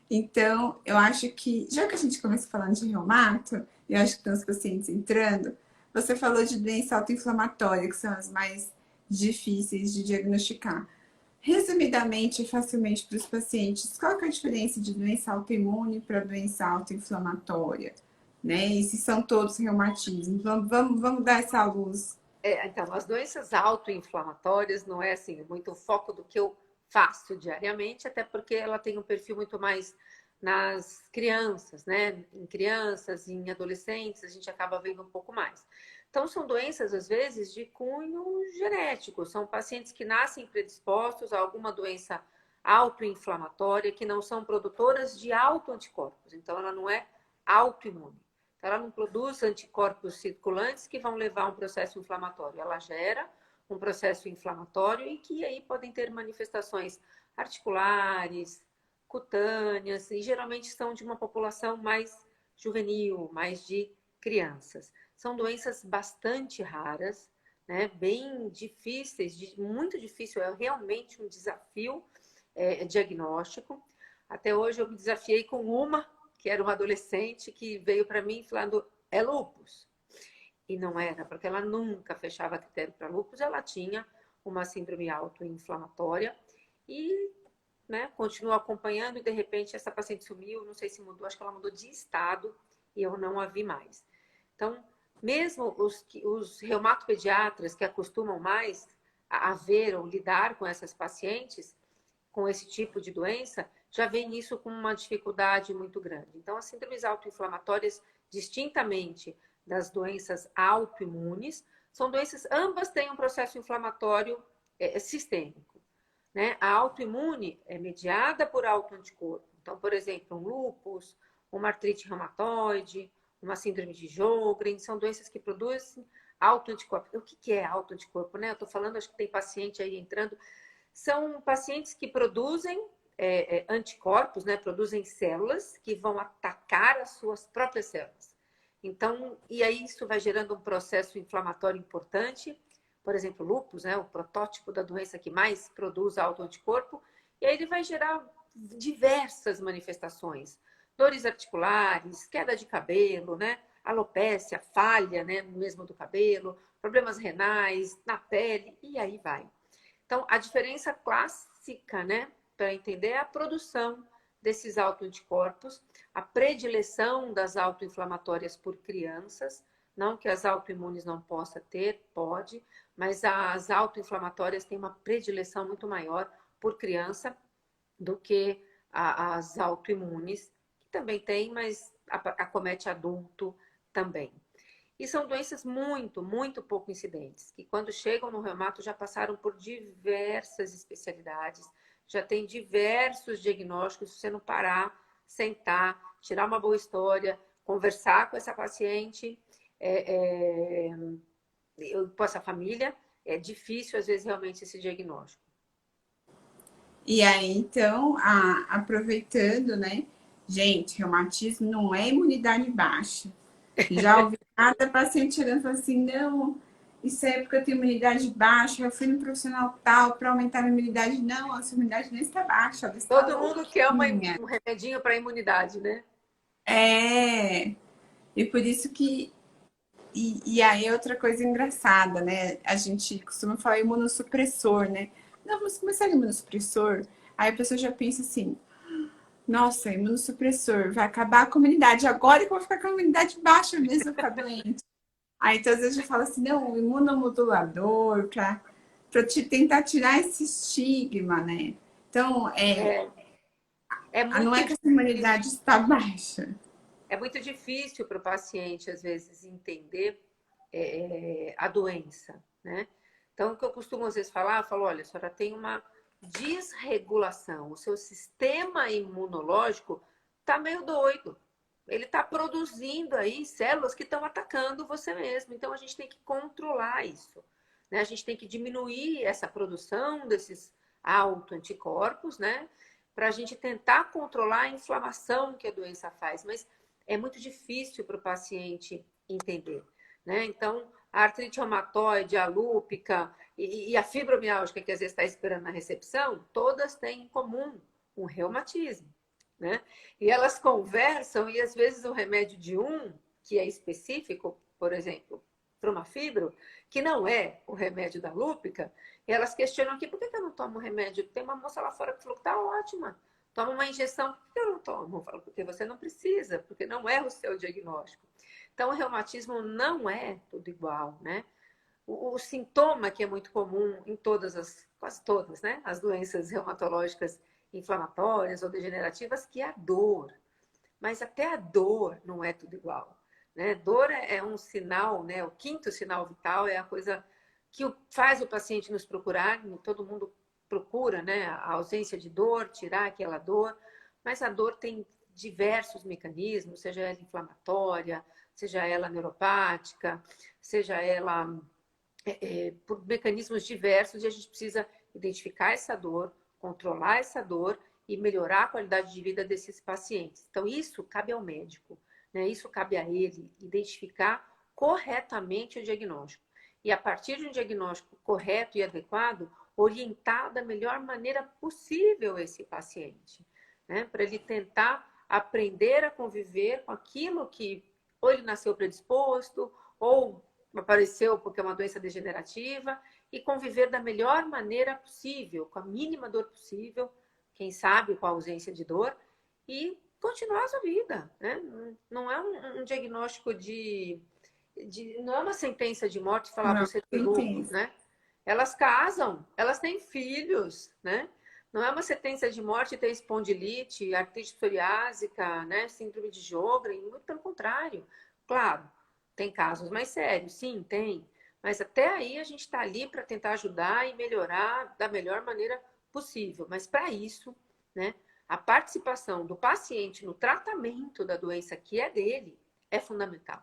Então, eu acho que, já que a gente começa falando de reumato, eu acho que tem os pacientes entrando, você falou de doença autoinflamatória, que são as mais difíceis de diagnosticar. Resumidamente e facilmente para os pacientes, qual que é a diferença de doença autoimune para doença autoinflamatória? Né? E se são todos reumatismos? Vamos dar essa luz. então, as doenças autoinflamatórias não é assim muito o foco do que eu faço diariamente, até porque ela tem um perfil muito mais nas crianças, né? Em crianças, em adolescentes, a gente acaba vendo um pouco mais. Então, são doenças, às vezes, de cunho genético. São pacientes que nascem predispostos a alguma doença autoinflamatória, que não são produtoras de autoanticorpos. Então, ela não é autoimune. Ela não produz anticorpos circulantes que vão levar a um processo inflamatório. Ela gera um processo inflamatório e que aí podem ter manifestações articulares, cutâneas, e geralmente são de uma população mais juvenil, mais de crianças. São doenças bastante raras, né? Bem difíceis, muito difícil, é realmente um desafio diagnóstico. Até hoje eu me desafiei com uma que era uma adolescente que veio para mim falando, é lúpus. E não era, porque ela nunca fechava critério para lúpus, ela tinha uma síndrome autoinflamatória e, né, continuou acompanhando e de repente essa paciente sumiu, não sei se mudou, acho que ela mudou de estado e eu não a vi mais. Então, mesmo os reumatopediatras que acostumam mais a ver ou lidar com essas pacientes, com esse tipo de doença, já vem isso com uma dificuldade muito grande. Então, as síndromes autoinflamatórias, distintamente das doenças autoimunes, são doenças, ambas têm um processo inflamatório sistêmico. Né? A autoimune é mediada por autoanticorpo. Então, por exemplo, um lúpus, uma artrite reumatoide, uma síndrome de Sjögren, são doenças que produzem autoanticorpo. O que é autoanticorpo? Né? Eu estou falando, acho que tem paciente aí entrando. São pacientes que produzem anticorpos, né? Produzem células que vão atacar as suas próprias células. Então, e aí isso vai gerando um processo inflamatório importante. Por exemplo, lúpus, né? O protótipo da doença que mais produz autoanticorpo. E aí ele vai gerar diversas manifestações. Dores articulares, queda de cabelo, né? Alopécia, falha, né? Mesmo do cabelo, problemas renais, na pele, e aí vai. Então, a diferença clássica, né, para entender é a produção desses autoanticorpos, a predileção das autoinflamatórias por crianças, não que as autoimunes não possa ter, pode, mas as autoinflamatórias têm uma predileção muito maior por criança do que as autoimunes, que também tem, mas acomete adulto também. E são doenças muito, muito pouco incidentes, que quando chegam no reumato já passaram por diversas especialidades, já tem diversos diagnósticos. Se você não parar, sentar, tirar uma boa história, conversar com essa paciente, com essa família, é difícil às vezes realmente esse diagnóstico. E aí, então, aproveitando, né? Gente, reumatismo não é imunidade baixa. Já ouvi cada paciente chegando e falando assim, não, isso é porque eu tenho imunidade baixa, eu fui no profissional tal para aumentar a minha imunidade. Não, a sua imunidade nem está baixa, ela está Todo mundo quer louquinha. um remedinho para a imunidade, né? É, e por isso que E aí, outra coisa engraçada, né? A gente costuma falar imunossupressor, né? Não, vamos começar imunossupressor. Aí a pessoa já pensa assim, nossa, imunossupressor, vai acabar a comunidade. Agora que eu vou ficar com a imunidade baixa mesmo, eu vou ficar doente. Aí, então, às vezes, eu falo assim, não, imunomodulador, para te tentar tirar esse estigma, né? Então, É, é não muito é que a imunidade difícil. está baixa. É muito difícil para o paciente, às vezes, entender a doença, né? Então, o que eu costumo, às vezes, falar, eu falo, olha, a senhora tem uma desregulação, o seu sistema imunológico está meio doido. Ele está produzindo aí células que estão atacando você mesmo. Então, a gente tem que controlar isso, né? A gente tem que diminuir essa produção desses autoanticorpos, né? Para a gente tentar controlar a inflamação que a doença faz. Mas é muito difícil para o paciente entender, né? Então, a artrite reumatoide, a lúpica e a fibromialgia, que às vezes está esperando na recepção, todas têm em comum um reumatismo, né? E elas conversam e às vezes o remédio de um, que é específico, por exemplo, para uma fibro, que não é o remédio da lúpica, e elas questionam aqui, por que eu não tomo remédio? Tem uma moça lá fora que falou que tá ótima. Toma uma injeção, por que eu não tomo? Eu falo, porque você não precisa, porque não é o seu diagnóstico. Então, o reumatismo não é tudo igual, né? O sintoma que é muito comum em quase todas, né? As doenças reumatológicas inflamatórias ou degenerativas, que é a dor. Mas até a dor não é tudo igual, né? Dor é um sinal, né? O quinto sinal vital é a coisa que faz o paciente nos procurar, todo mundo procura, né? A ausência de dor, tirar aquela dor, mas a dor tem diversos mecanismos, seja ela inflamatória, seja ela neuropática, seja ela por mecanismos diversos, e a gente precisa identificar essa dor, controlar essa dor e melhorar a qualidade de vida desses pacientes. Então, isso cabe ao médico, né? Isso cabe a ele identificar corretamente o diagnóstico. E a partir de um diagnóstico correto e adequado, orientar da melhor maneira possível esse paciente, né? Para ele tentar aprender a conviver com aquilo que ou ele nasceu predisposto, ou apareceu porque é uma doença degenerativa, e conviver da melhor maneira possível, com a mínima dor possível, quem sabe com a ausência de dor, e continuar a sua vida, né? Não é um diagnóstico não é uma sentença de morte falar Não, você tem lúpus, entendo. né? Elas casam, elas têm filhos, né? Não é uma sentença de morte ter espondilite, artrite psoriásica, né? Síndrome de Sjögren, muito pelo contrário. Claro, tem casos mais sérios, sim, tem. Mas até aí a gente está ali para tentar ajudar e melhorar da melhor maneira possível. Mas para isso, né, a participação do paciente no tratamento da doença que é dele é fundamental.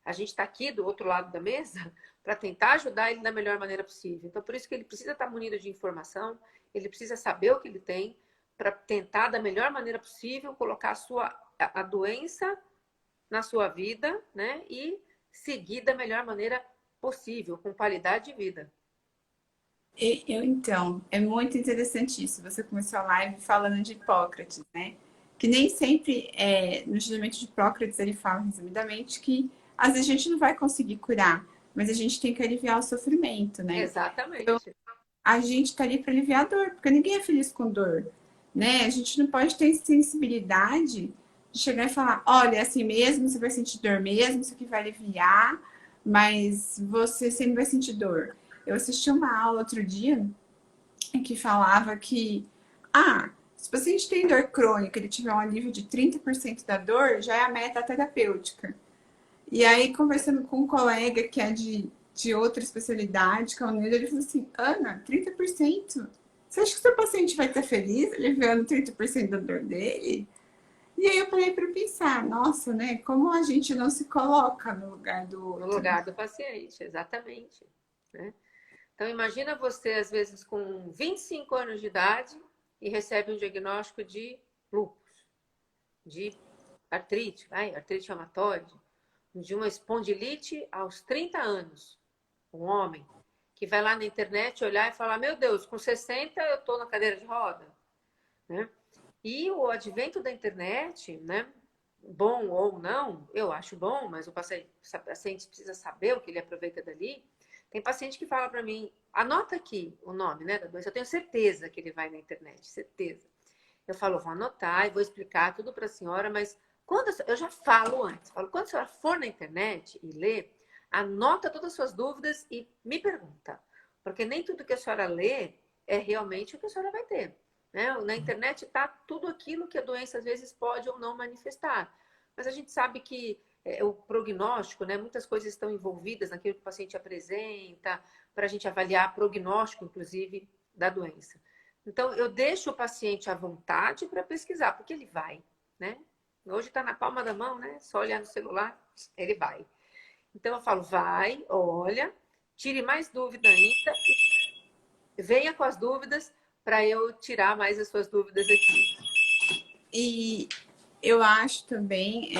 A gente está aqui do outro lado da mesa para tentar ajudar ele da melhor maneira possível. Então, por isso que ele precisa estar munido de informação, ele precisa saber o que ele tem, para tentar da melhor maneira possível colocar a doença na sua vida, né? E seguir da melhor maneira possível, com qualidade de vida. Então, é muito interessante isso. Você começou a live falando de Hipócrates, né? Que nem sempre, no julgamento de Hipócrates, ele fala resumidamente que às vezes a gente não vai conseguir curar, mas a gente tem que aliviar o sofrimento, né? Exatamente. A gente tá ali para aliviar a dor, porque ninguém é feliz com dor, né? A gente não pode ter sensibilidade de chegar e falar, olha, é assim mesmo, você vai sentir dor mesmo, isso aqui vai aliviar, mas você sempre vai sentir dor. Eu assisti uma aula outro dia que falava que, se o paciente tem dor crônica, ele tiver um alívio de 30% da dor, já é a meta terapêutica. E aí, conversando com um colega que é de outra especialidade, que é o Nilo, ele falou assim, Ana, 30%? Você acha que o seu paciente vai estar feliz aliviando 30% da dor dele? E aí eu parei para pensar, nossa, né? Como a gente não se coloca no lugar do No outro. lugar do paciente, exatamente. Né? Então, imagina você, às vezes, com 25 anos de idade e recebe um diagnóstico de lúpus, de artrite reumatoide, de uma espondilite aos 30 anos. Um homem que vai lá na internet olhar e falar: Meu Deus, com 60 eu estou na cadeira de roda. Né? E o advento da internet, né? bom ou não, eu acho bom, mas o paciente precisa saber o que ele aproveita dali. Tem paciente que fala para mim, anota aqui o nome, né, da doença, eu tenho certeza que ele vai na internet, certeza. Eu falo, vou anotar e vou explicar tudo para a senhora, mas quando eu já falo antes, falo, quando a senhora for na internet e ler, anota todas as suas dúvidas e me pergunta, porque nem tudo que a senhora lê é realmente o que a senhora vai ter. Né? Na internet está tudo aquilo que a doença às vezes pode ou não manifestar. Mas a gente sabe que o prognóstico, né, muitas coisas estão envolvidas naquilo que o paciente apresenta, para a gente avaliar prognóstico, inclusive, da doença. Então, eu deixo o paciente à vontade para pesquisar, porque ele vai, né? Hoje está na palma da mão, né? Só olhar no celular, ele vai. Então, eu falo, vai, olha, tire mais dúvida ainda, venha com as dúvidas para eu tirar mais as suas dúvidas aqui. E eu acho também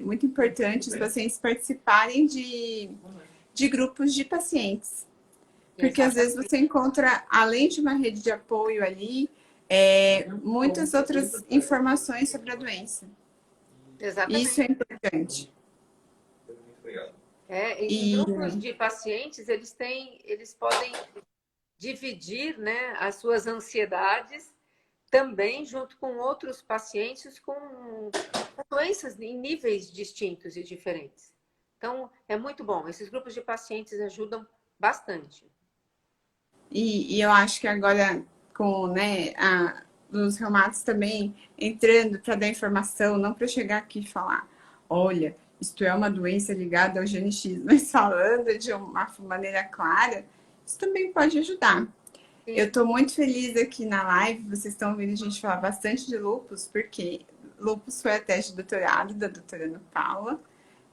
muito importante os pacientes participarem de grupos de pacientes. Porque às vezes você encontra, além de uma rede de apoio ali, muitas outras informações sobre a doença. Exatamente. Isso é importante. Em grupos de pacientes, eles podem dividir, né, as suas ansiedades também junto com outros pacientes com doenças em níveis distintos e diferentes. Então, é muito bom. Esses grupos de pacientes ajudam bastante. E eu acho que agora, com né, os reumatos também entrando para dar informação, não para chegar aqui e falar, olha, isto é uma doença ligada ao GNX, mas falando de uma maneira clara, isso também pode ajudar. Sim. Eu estou muito feliz aqui na live, vocês estão ouvindo a gente falar bastante de lúpus, porque lúpus foi a tese de doutorado da doutora Ana Paula.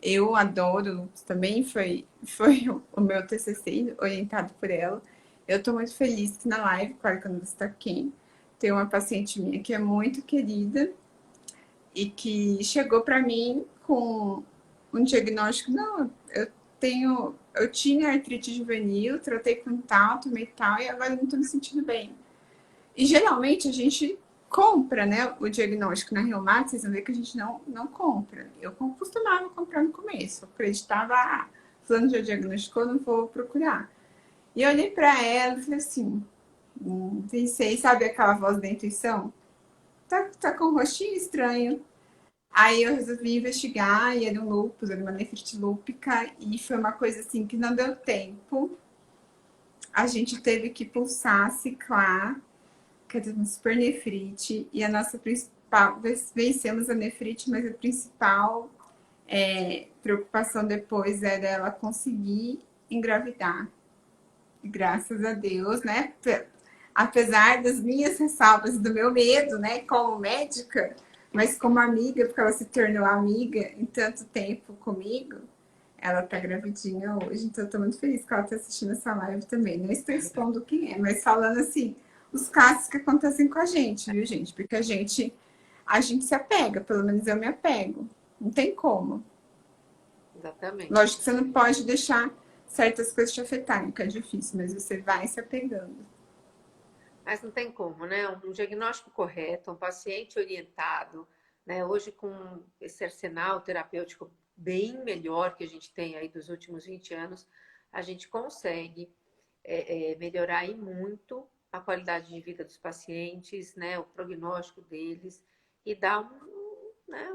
Eu adoro lúpus também, foi o meu TCC orientado por ela. Eu estou muito feliz que na live, claro, quando você está aqui, tem uma paciente minha que é muito querida e que chegou para mim com um diagnóstico, não, eu tinha artrite juvenil, tratei com tal, tomei tal, e agora não estou me sentindo bem. E geralmente a gente compra, né, o diagnóstico na Reumato, vocês vão ver que a gente não compra. Eu costumava comprar no começo, eu acreditava, fulano já diagnosticou, não vou procurar. E eu olhei para ela e falei assim, pensei, sabe aquela voz da intuição? Tá com um rostinho estranho. Aí eu resolvi investigar e era um lúpus, era uma nefrite lúpica e foi uma coisa assim que não deu tempo. A gente teve que pulsar, ciclar, que era uma super nefrite e a nossa principal, vencemos a nefrite, mas a principal preocupação depois era ela conseguir engravidar. Graças a Deus, né? Apesar das minhas ressalvas, do meu medo, né? Como médica, mas como amiga, porque ela se tornou amiga em tanto tempo comigo, ela tá gravidinha hoje, então eu tô muito feliz que ela tá assistindo essa live também. Não estou expondo quem é, mas falando assim, os casos que acontecem com a gente, viu, gente? Porque a gente se apega, pelo menos eu me apego. Não tem como. Exatamente. Lógico que você não pode deixar certas coisas te afetarem, que é difícil, mas você vai se apegando. Mas não tem como, né? Um diagnóstico correto, um paciente orientado, né? Hoje com esse arsenal terapêutico bem melhor que a gente tem aí dos últimos 20 anos, a gente consegue melhorar aí muito a qualidade de vida dos pacientes, né? O prognóstico deles e dar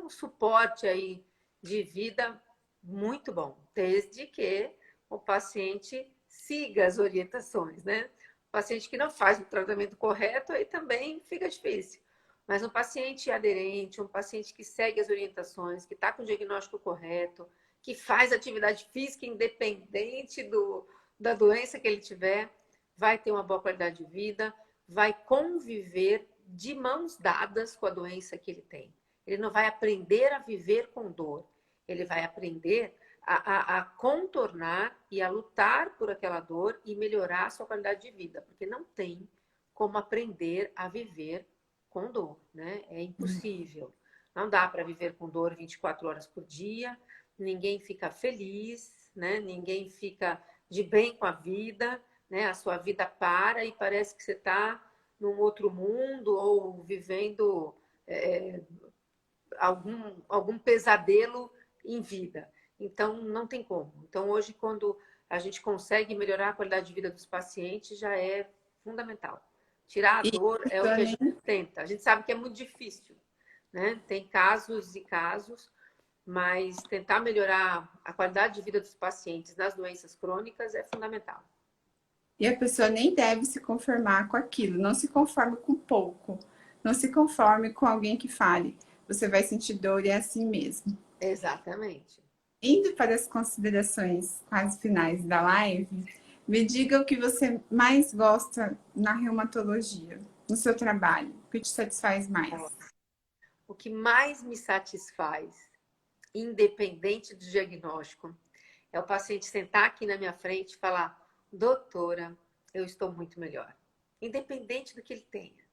um suporte aí de vida muito bom, desde que o paciente siga as orientações, né? Paciente que não faz o tratamento correto, aí também fica difícil. Mas um paciente aderente, um paciente que segue as orientações, que está com o diagnóstico correto, que faz atividade física independente da doença que ele tiver, vai ter uma boa qualidade de vida, vai conviver de mãos dadas com a doença que ele tem. Ele não vai aprender a viver com dor, ele vai aprender a contornar e a lutar por aquela dor e melhorar a sua qualidade de vida, porque não tem como aprender a viver com dor, né? É impossível. Não dá para viver com dor 24 horas por dia, ninguém fica feliz, né? Ninguém fica de bem com a vida, né? A sua vida para e parece que você está num outro mundo ou vivendo algum pesadelo em vida. Então, não tem como. Então, hoje, quando a gente consegue melhorar a qualidade de vida dos pacientes, já é fundamental. Tirar a E dor é o que a gente tenta. A gente sabe que é muito difícil, né? Tem casos e casos, mas tentar melhorar a qualidade de vida dos pacientes nas doenças crônicas é fundamental. E a pessoa nem deve se conformar com aquilo. Não se conforme com pouco. Não se conforme com alguém que fale. Você vai sentir dor e é assim mesmo. Exatamente. Indo para as considerações quase finais da live, me diga o que você mais gosta na reumatologia, no seu trabalho, o que te satisfaz mais. O que mais me satisfaz, independente do diagnóstico, é o paciente sentar aqui na minha frente e falar: doutora, eu estou muito melhor. Independente do que ele tenha.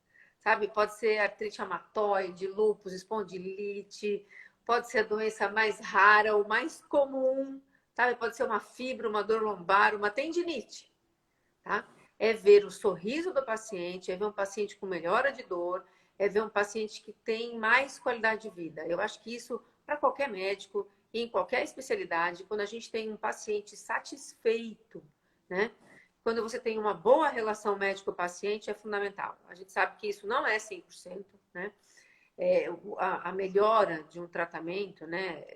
Sabe? Pode ser artrite reumatoide, lúpus, espondilite, pode ser a doença mais rara ou mais comum, sabe? Pode ser uma fibra, uma dor lombar, uma tendinite, tá? É ver o sorriso do paciente, é ver um paciente com melhora de dor, é ver um paciente que tem mais qualidade de vida. Eu acho que isso, para qualquer médico e em qualquer especialidade, quando a gente tem um paciente satisfeito, né? Quando você tem uma boa relação médico-paciente, é fundamental. A gente sabe que isso não é 100%, né? A melhora de um tratamento, né?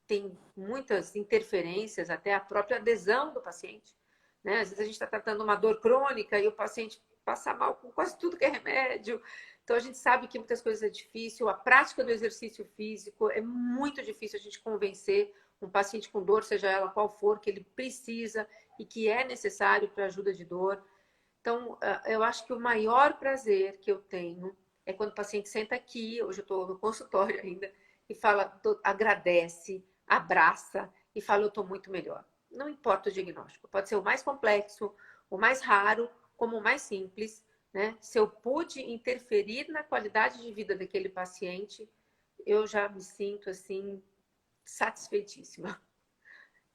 Tem muitas interferências, até a própria adesão do paciente, né? Às vezes a gente está tratando uma dor crônica e o paciente passa mal com quase tudo que é remédio. Então a gente sabe que muitas coisas é difícil. A prática do exercício físico é muito difícil a gente convencer um paciente com dor, seja ela qual for, que ele precisa e que é necessário para ajuda de dor. Então, eu acho que o maior prazer que eu tenho é quando o paciente senta aqui, hoje eu estou no consultório ainda, e fala, agradece, abraça e fala: eu estou muito melhor. Não importa o diagnóstico, pode ser o mais complexo, o mais raro, como o mais simples, né? Se eu pude interferir na qualidade de vida daquele paciente, eu já me sinto assim satisfeitíssima.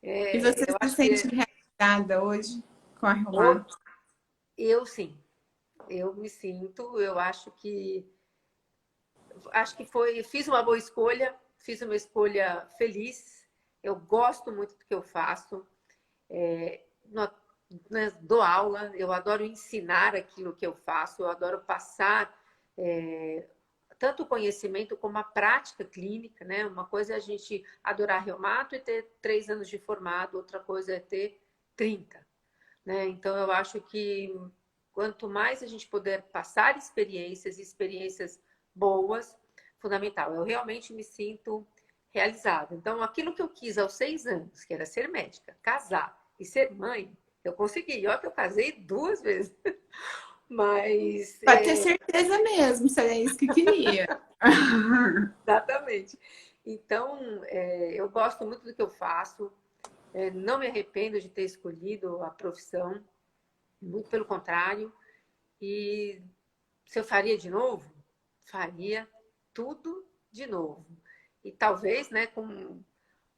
E você Eu se acho sente que realizada hoje com a Reumato? eu sim, eu me sinto, eu acho que foi, fiz uma boa escolha, fiz uma escolha feliz. Eu gosto muito do que eu faço. É, dou aula, eu adoro ensinar aquilo que eu faço, eu adoro passar tanto o conhecimento como a prática clínica, né? Uma coisa é a gente adorar reumato e ter 3 anos de formado, outra coisa é ter 30, né? Então eu acho que quanto mais a gente puder passar experiências boas, fundamental. Eu realmente me sinto realizada. Então, aquilo que eu quis aos 6 anos, que era ser médica, casar e ser mãe, eu consegui. Olha que eu casei 2 vezes. Mas, Pode ter certeza mesmo, se era isso que queria. exatamente. Então, eu gosto muito do que eu faço. Não me arrependo de ter escolhido a profissão. Muito pelo contrário. E se eu faria de novo, faria tudo de novo. E talvez, né,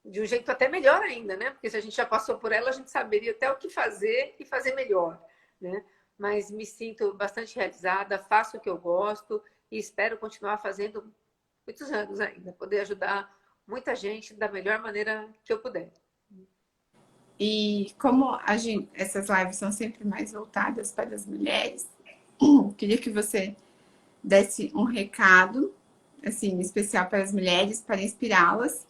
de um jeito até melhor ainda, né? Porque se a gente já passou por ela, a gente saberia até o que fazer e fazer melhor, né? Mas me sinto bastante realizada, faço o que eu gosto e espero continuar fazendo muitos anos ainda, poder ajudar muita gente da melhor maneira que eu puder. E como essas lives são sempre mais voltadas para as mulheres, queria que você desse um recado, assim, especial para as mulheres, para inspirá-las.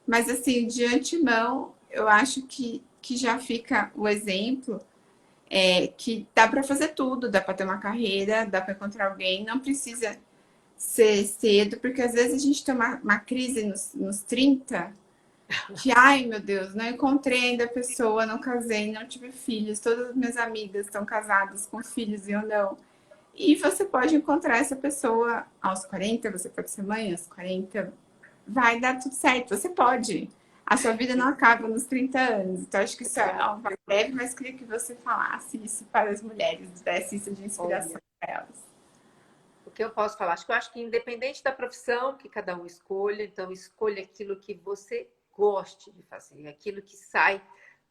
Mas, assim, de antemão, eu acho que já fica o exemplo que dá para fazer tudo, dá para ter uma carreira, dá para encontrar alguém, não precisa ser cedo, porque às vezes a gente tem uma crise nos 30 que, ai meu Deus, não encontrei ainda a pessoa, não casei, não tive filhos, todas as minhas amigas estão casadas com filhos e eu não. E você pode encontrar essa pessoa aos 40, você pode ser mãe aos 40, vai dar tudo certo, você pode. A sua vida não acaba nos 30 anos. Então, acho que isso é uma breve, mas queria que você falasse isso para as mulheres, desse isso de inspiração Olha, para elas. o que eu posso falar? Acho que eu acho que independente da profissão que cada um escolha, então escolha aquilo que você goste de fazer, aquilo que sai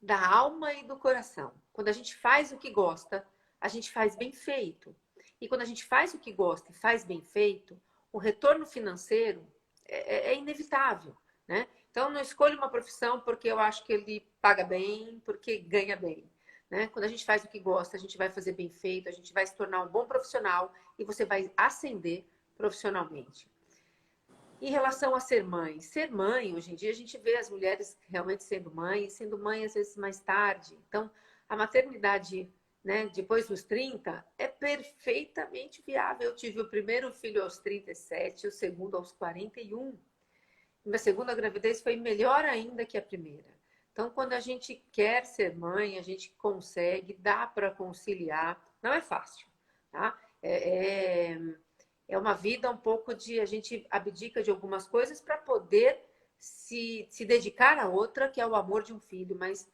da alma e do coração. Quando a gente faz o que gosta, a gente faz bem feito. E quando a gente faz o que gosta e faz bem feito, o retorno financeiro é inevitável, né? Então, não escolho uma profissão porque eu acho que ele paga bem, porque ganha bem, né? Quando a gente faz o que gosta, a gente vai fazer bem feito, a gente vai se tornar um bom profissional e você vai ascender profissionalmente. Em relação a ser mãe, hoje em dia a gente vê as mulheres realmente sendo mãe às vezes mais tarde. Então, a maternidade, né, depois dos 30 é perfeitamente viável. Eu tive o primeiro filho aos 37, o segundo aos 41. Minha segunda gravidez foi melhor ainda que a primeira. Então, quando a gente quer ser mãe, a gente consegue, dá para conciliar. Não é fácil, tá? É uma vida um pouco de a gente abdica de algumas coisas para poder se dedicar a outra, que é o amor de um filho. Mas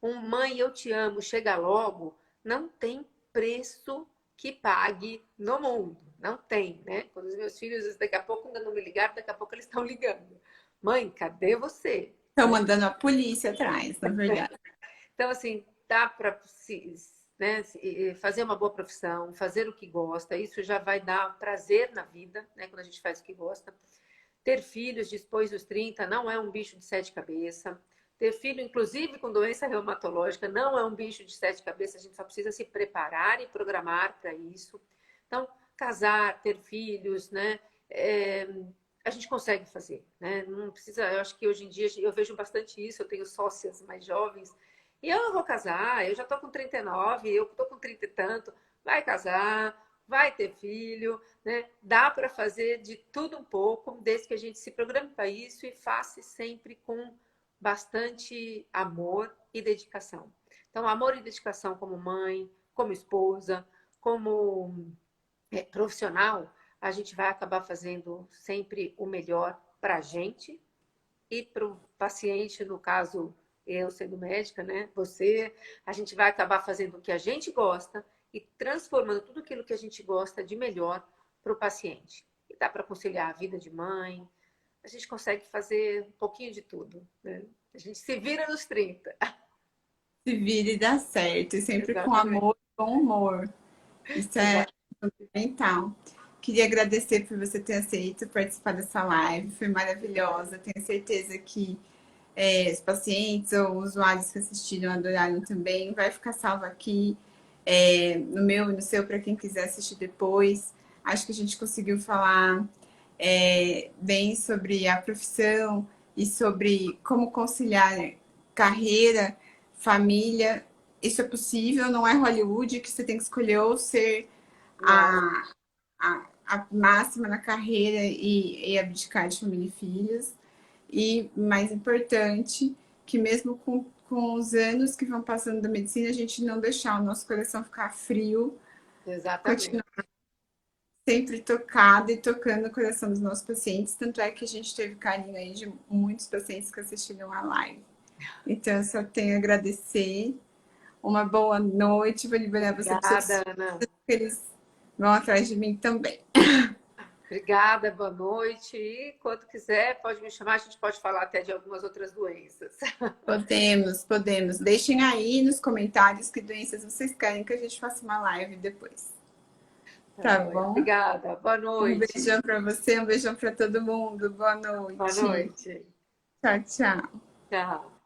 mãe, eu te amo, chega logo, não tem preço que pague no mundo. Não tem, né? Quando os meus filhos daqui a pouco ainda não me ligaram, daqui a pouco eles estão ligando. Mãe, cadê você? Estão mandando a polícia atrás, na verdade. Então, assim, dá para né, fazer uma boa profissão, fazer o que gosta, isso já vai dar prazer na vida, né, quando a gente faz o que gosta. Ter filhos depois dos 30 não é um bicho de sete cabeças. Ter filho, inclusive com doença reumatológica, não é um bicho de sete cabeças, a gente só precisa se preparar e programar para isso. Então, casar, ter filhos, né? A gente consegue fazer, né? Não precisa, eu acho que hoje em dia eu vejo bastante isso, eu tenho sócias mais jovens, e eu não vou casar, eu já tô com 39, eu tô com 30 e tanto, vai casar, vai ter filho, né? Dá para fazer de tudo um pouco, desde que a gente se programe para isso e faça sempre com bastante amor e dedicação. Então, amor e dedicação como mãe, como esposa, como profissional, a gente vai acabar fazendo sempre o melhor para a gente e para o paciente, no caso, eu sendo médica, né? Você, a gente vai acabar fazendo o que a gente gosta e transformando tudo aquilo que a gente gosta de melhor para o paciente. E dá para conciliar a vida de mãe, a gente consegue fazer um pouquinho de tudo, né? A gente se vira nos 30. Se vira e dá certo, e sempre com Exatamente. amor e bom humor. Isso é Exato. fundamental. Queria agradecer por você ter aceito participar dessa live, foi maravilhosa. Tenho certeza que os pacientes ou usuários que assistiram adoraram também. Vai ficar salvo aqui no meu e no seu para quem quiser assistir depois. Acho que a gente conseguiu falar bem sobre a profissão e sobre como conciliar carreira, família. Isso é possível, não é Hollywood que você tem que escolher ou ser Não, a máxima na carreira e abdicar de família e filhos. E mais importante, que mesmo com os anos que vão passando da medicina, a gente não deixar o nosso coração ficar frio, exatamente. continuar sempre tocado e tocando o coração dos nossos pacientes. Tanto é que a gente teve carinho aí de muitos pacientes que assistiram a live. Então, eu só tenho a agradecer. Uma boa noite. Vou liberar você para seus Obrigada, filhos, Ana. que eles vão atrás de mim também. Obrigada, boa noite. E quando quiser, pode me chamar, a gente pode falar até de algumas outras doenças. Podemos, podemos. Deixem aí nos comentários que doenças vocês querem que a gente faça uma live depois. Tá Tá joia. bom? Obrigada. Boa Um noite. beijão para você, um beijão para todo mundo. Boa Boa noite. noite. Tchau, tchau. Tchau.